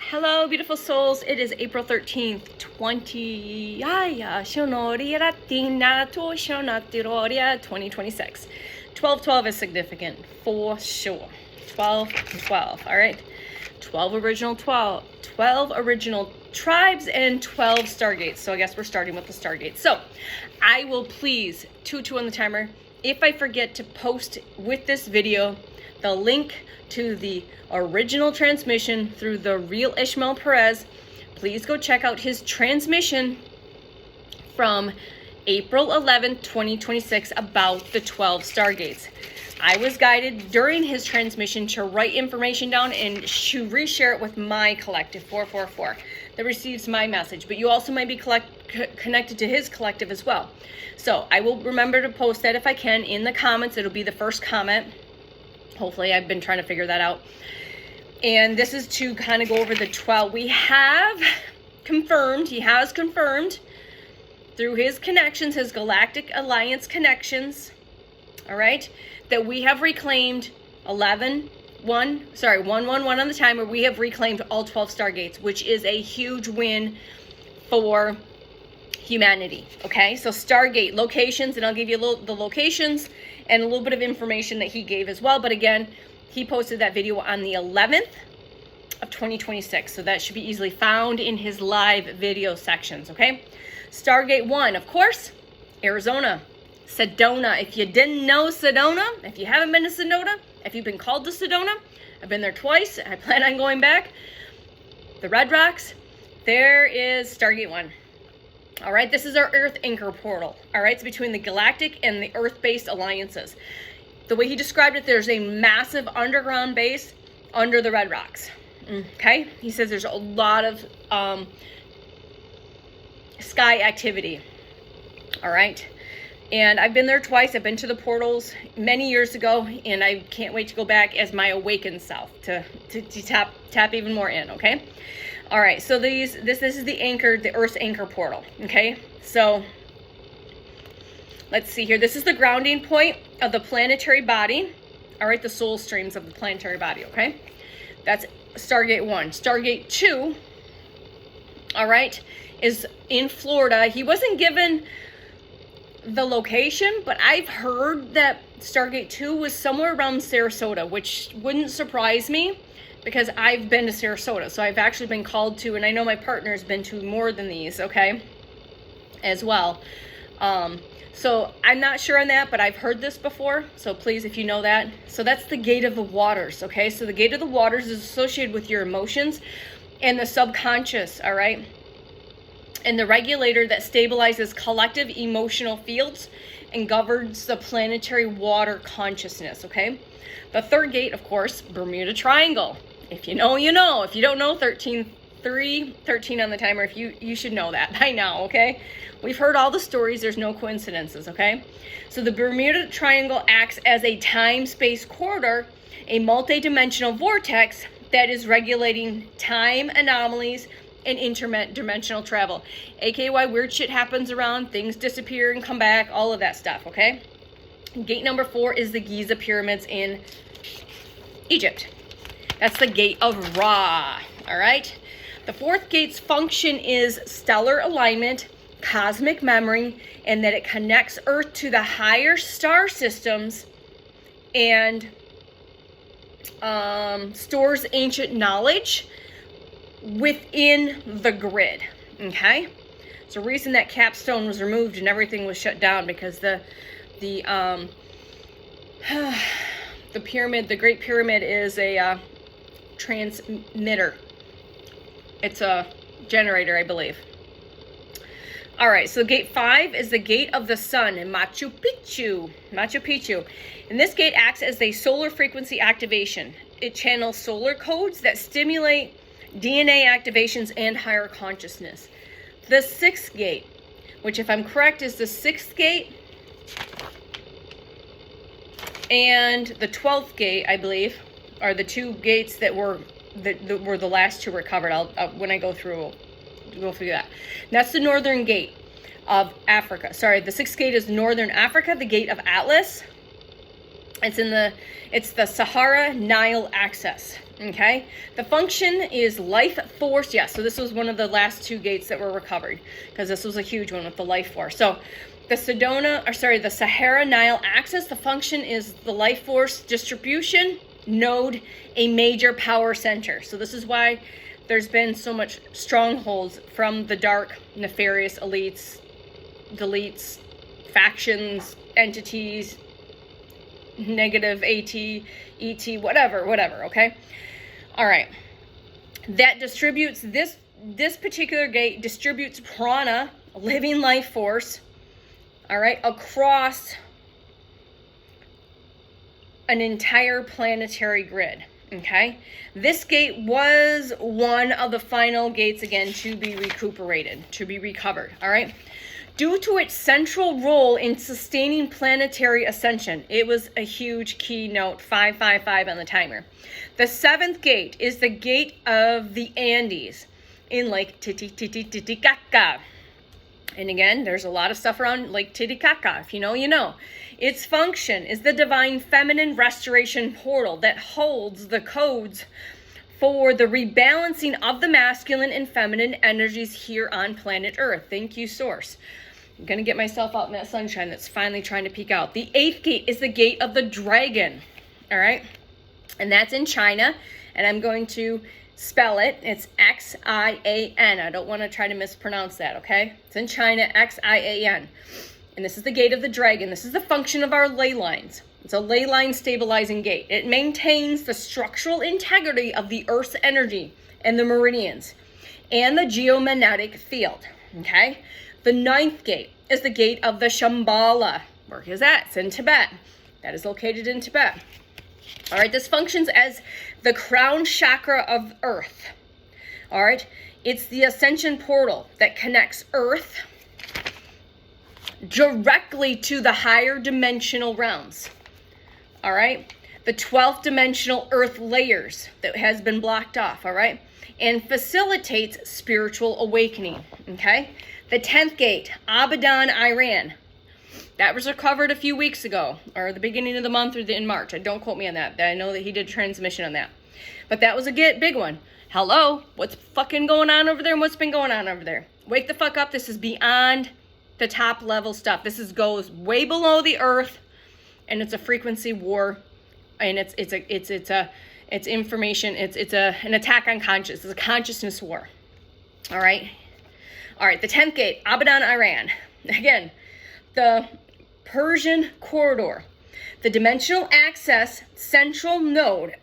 Hello, beautiful souls. It is April 13th, 2026. 1212 is significant for sure. 12 and 12. All right. 12 original tribes and 12 stargates. So I guess we're starting with the stargates. So I will please, 2 on the timer, if I forget to post with this video the link to the original transmission through the real Ishmael Perez, please go check out his transmission from April 11th, 2026 about the 12 stargates. I was guided during his transmission to write information down and to reshare it with my collective 444 that receives my message, but you also might be connected to his collective as well. So I will remember to post that if I can in the comments. It'll be the first comment. Hopefully, I've been trying to figure that out. And this is to kind of go over the 12. We have confirmed, he has confirmed through his connections, his Galactic Alliance connections, all right, that we have reclaimed 111 on the timer. We have reclaimed all 12 stargates, which is a huge win for humanity. Okay, so Stargate locations, and I'll give you the locations and a little bit of information that he gave as well. But again, he posted that video on the 11th of 2026, so that should be easily found in his live video sections. Okay, Stargate 1, of course, Arizona, Sedona. If you didn't know Sedona, if you haven't been to Sedona, if you've been called to Sedona, I've been there twice. I plan on going back. The Red Rocks, there is Stargate 1. All right, this is our Earth anchor portal. All right, it's between the galactic and the Earth-based alliances. The way he described it, there's a massive underground base under the Red Rocks. Okay, he says there's a lot of sky activity. All right, and I've been there twice. I've been to the portals many years ago, and I can't wait to go back as my awakened self to tap even more in. Okay. All right, so this is the anchor, the Earth's anchor portal. Okay, so let's see here. This is the grounding point of the planetary body. All right, the soul streams of the planetary body. Okay, that's Stargate 1. Stargate 2, all right, is in Florida. He wasn't given the location, but I've heard that Stargate 2 was somewhere around Sarasota, which wouldn't surprise me, because I've been to Sarasota. So I've actually been called to, and I know my partner's been to more than these, okay, as well. So I'm not sure on that, but I've heard this before. So please, if you know that. So that's the gate of the waters, okay? So the gate of the waters is associated with your emotions and the subconscious, all right? And the regulator that stabilizes collective emotional fields and governs the planetary water consciousness, okay? The third gate, of course, Bermuda Triangle. If you know, you know. If you don't know, 13 on the timer. If you should know that by now, okay? We've heard all the stories. There's no coincidences, okay? So the Bermuda Triangle acts as a time-space corridor, a multi-dimensional vortex that is regulating time anomalies and interdimensional travel. AKA why weird shit happens around, things disappear and come back, all of that stuff, okay? Gate number 4 is the Giza pyramids in Egypt. That's the gate of Ra, all right? The fourth gate's function is stellar alignment, cosmic memory, and that it connects Earth to the higher star systems and stores ancient knowledge within the grid, okay? It's the reason that capstone was removed and everything was shut down, because the pyramid, the Great Pyramid, is a transmitter. It's a generator, I believe. All right, so gate 5 is the gate of the sun in Machu Picchu. And this gate acts as a solar frequency activation. It channels solar codes that stimulate DNA activations and higher consciousness. The 6th gate, which, if I'm correct, is the 6th gate, and the 12th gate, I believe, are the 2 gates that were the last 2 recovered. I'll when I go through that. That's the northern gate of Africa. Sorry, the 6th gate is northern Africa, the gate of Atlas. It's the Sahara Nile axis. Okay, the function is life force. Yeah, so this was one of the last two gates that were recovered, because this was a huge one with the life force. So the Sahara Nile axis, the function is the life force distribution node, a major power center. So this is why there's been so much strongholds from the dark, nefarious elites, deletes, factions, entities, negative ET, whatever, okay? All right. That distributes, this particular gate distributes prana, living life force, all right, across an entire planetary grid, okay? This gate was one of the final gates, again, to be recuperated, to be recovered, all right? Due to its central role in sustaining planetary ascension, it was a huge keynote, 555 on the timer. The seventh gate is the gate of the Andes in Lake Titicaca. And again, there's a lot of stuff around Lake Titicaca. If you know, you know. Its function is the divine feminine restoration portal that holds the codes for the rebalancing of the masculine and feminine energies here on planet Earth. Thank you, Source. I'm going to get myself out in that sunshine that's finally trying to peek out. The eighth gate is the gate of the dragon, all right? And that's in China, and I'm going to spell it. It's Xian. I don't want to try to mispronounce that, okay? It's in China, Xian. And this is the gate of the dragon. This is the function of our ley lines. It's a ley line stabilizing gate. It maintains the structural integrity of the Earth's energy and the meridians and the geomagnetic field, okay? The ninth gate is the gate of the Shambhala. Where is that? It's in Tibet. That is located in Tibet. All right, this functions as the crown chakra of Earth. All right, it's the ascension portal that connects Earth directly to the higher dimensional realms. All right, the 12th dimensional Earth layers that has been blocked off, all right, and facilitates spiritual awakening, okay? The 10th gate, Abadan, Iran. That was recovered a few weeks ago, or the beginning of the month, or in March. Don't quote me on that. I know that he did a transmission on that. But that was a big one. Hello? What's fucking going on over there, and what's been going on over there? Wake the fuck up. This is beyond the top level stuff. This goes way below the Earth, and it's a frequency war, and it's information. It's an attack on consciousness. It's a consciousness war. All right. All right, the 10th gate, Abadan, Iran. Again, the Persian corridor, the dimensional access central node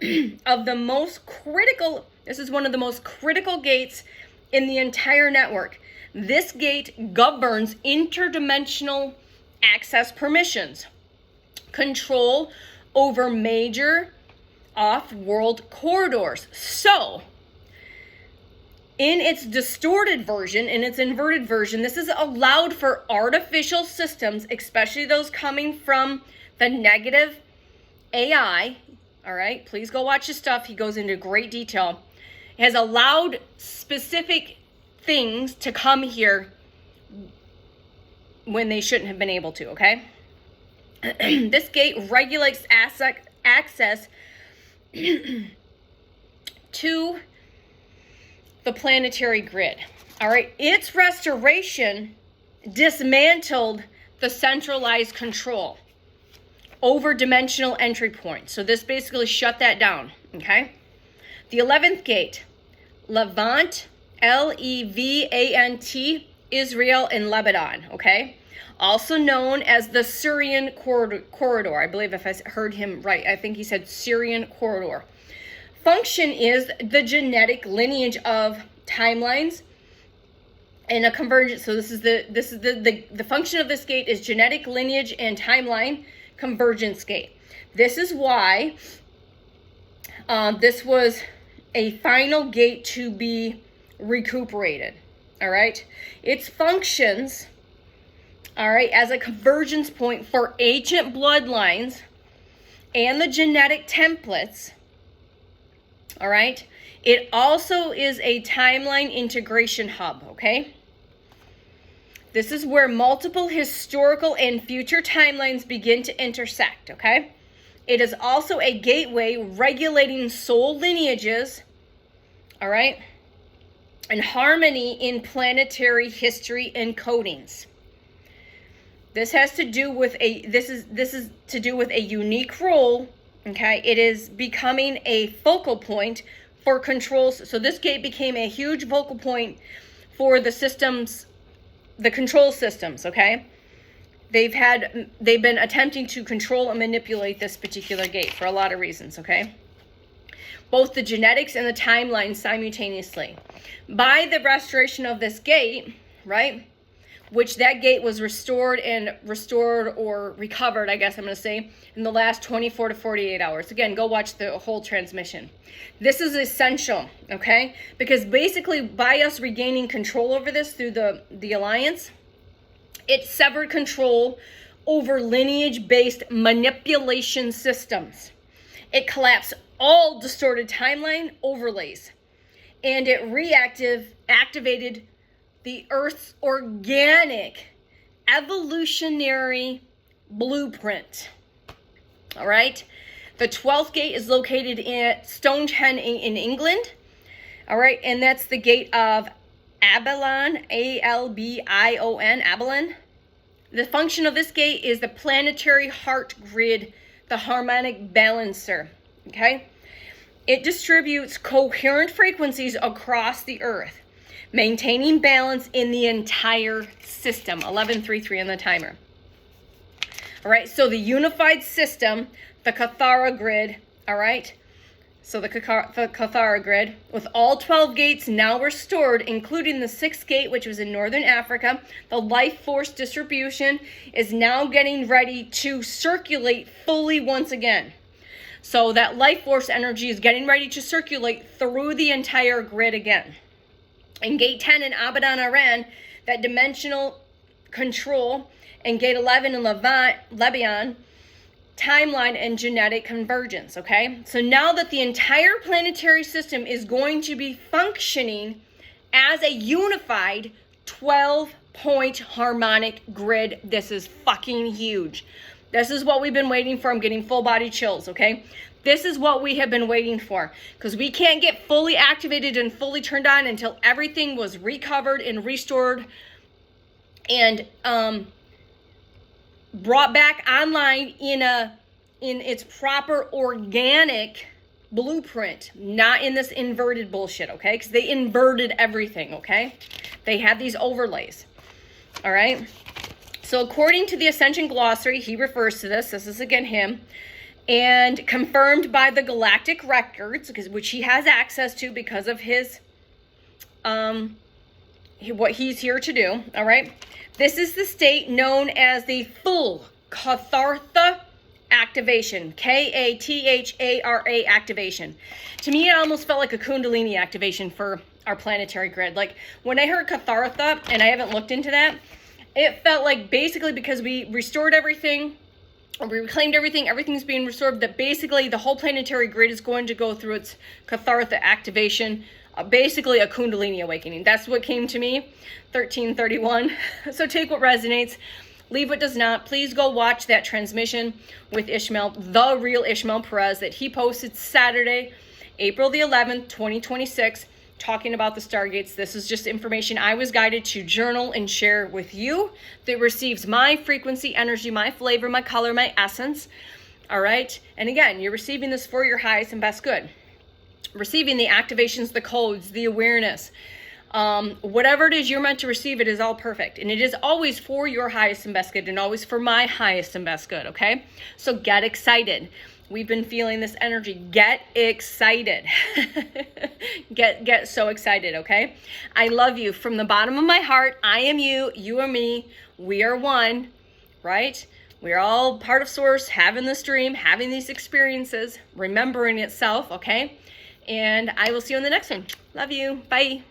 of the most critical, this is one of the most critical gates in the entire network. This gate governs interdimensional access permissions, control over major off-world corridors. So, in its distorted version, in its inverted version, this is allowed for artificial systems, especially those coming from the negative AI. All right, please go watch his stuff. He goes into great detail. It has allowed specific things to come here when they shouldn't have been able to, okay? This gate regulates access to the planetary grid. All right, its restoration dismantled the centralized control over dimensional entry points. So this basically shut that down, okay? The 11th gate, Levant, Levant, Israel and Lebanon, okay? Also known as the Syrian corridor. I believe if I heard him right, I think he said Syrian corridor. Function is the genetic lineage of timelines and a convergence. So this is the function of this gate is genetic lineage and timeline convergence gate. This is why this was a final gate to be recuperated. All right, its functions, all right, as a convergence point for ancient bloodlines and the genetic templates. All right, it also is a timeline integration hub, okay? This is where multiple historical and future timelines begin to intersect, okay? It is also a gateway regulating soul lineages, all right, and harmony in planetary history encodings. This has to do with this is to do with a unique role, okay? It is becoming a focal point for controls. So this gate became a huge focal point for the systems, the control systems, okay? They've been attempting to control and manipulate this particular gate for a lot of reasons, okay? Both the genetics and the timeline simultaneously. By the restoration of this gate, right, which that gate was restored or recovered, I guess I'm going to say, in the last 24 to 48 hours. Again, go watch the whole transmission. This is essential, okay? Because basically by us regaining control over this through the alliance, it severed control over lineage-based manipulation systems. It collapsed all distorted timeline overlays, and it activated the Earth's organic evolutionary blueprint. All right? The 12th gate is located at Stonehenge in England. All right? And that's the gate of Abalon, A-L-B-I-O-N, Abalon. The function of this gate is the planetary heart grid, the harmonic balancer, okay? It distributes coherent frequencies across the Earth, maintaining balance in the entire system. 1133 on the timer. All right, so the unified system, the Cathara grid, all right? So the Cathara grid, with all 12 gates now restored, including the 6th gate, which was in Northern Africa, the life force distribution is now getting ready to circulate fully once again. So that life force energy is getting ready to circulate through the entire grid again. In gate 10 in Abadan, Iran, that dimensional control, and gate 11 in Lebanon, timeline and genetic convergence, okay? So now that the entire planetary system is going to be functioning as a unified 12-point harmonic grid, this is fucking huge. This is what we've been waiting for. I'm getting full body chills, okay? This is what we have been waiting for, because we can't get fully activated and fully turned on until everything was recovered and restored and brought back online in its proper organic blueprint, not in this inverted bullshit, okay? Because they inverted everything, okay? They had these overlays, all right? So according to the Ascension Glossary, he refers to this is again him, and confirmed by the Galactic Records, which he has access to because of his, what he's here to do, all right? This is the state known as the full Cathartha activation, K-A-T-H-A-R-A activation. To me, it almost felt like a Kundalini activation for our planetary grid. Like when I heard Cathartha, and I haven't looked into that, it felt like basically because we restored everything, or we reclaimed everything, everything's being restored, that basically the whole planetary grid is going to go through its Cathartha activation, basically a Kundalini awakening. That's what came to me, 1331. So take what resonates, leave what does not. Please go watch that transmission with Ishmael, the real Ishmael Perez, that he posted Saturday, April the 11th, 2026, talking about the Stargates. This is just information I was guided to journal and share with you that receives my frequency, energy, my flavor, my color, my essence. All right. And again, you're receiving this for your highest and best good. Receiving the activations, the codes, the awareness, whatever it is you're meant to receive, it is all perfect. And it is always for your highest and best good, and always for my highest and best good. Okay. So get excited. We've been feeling this energy. Get excited. Get so excited, okay? I love you from the bottom of my heart. I am you. You are me. We are one, right? We're all part of Source, having this dream, having these experiences, remembering itself, okay? And I will see you in the next one. Love you. Bye.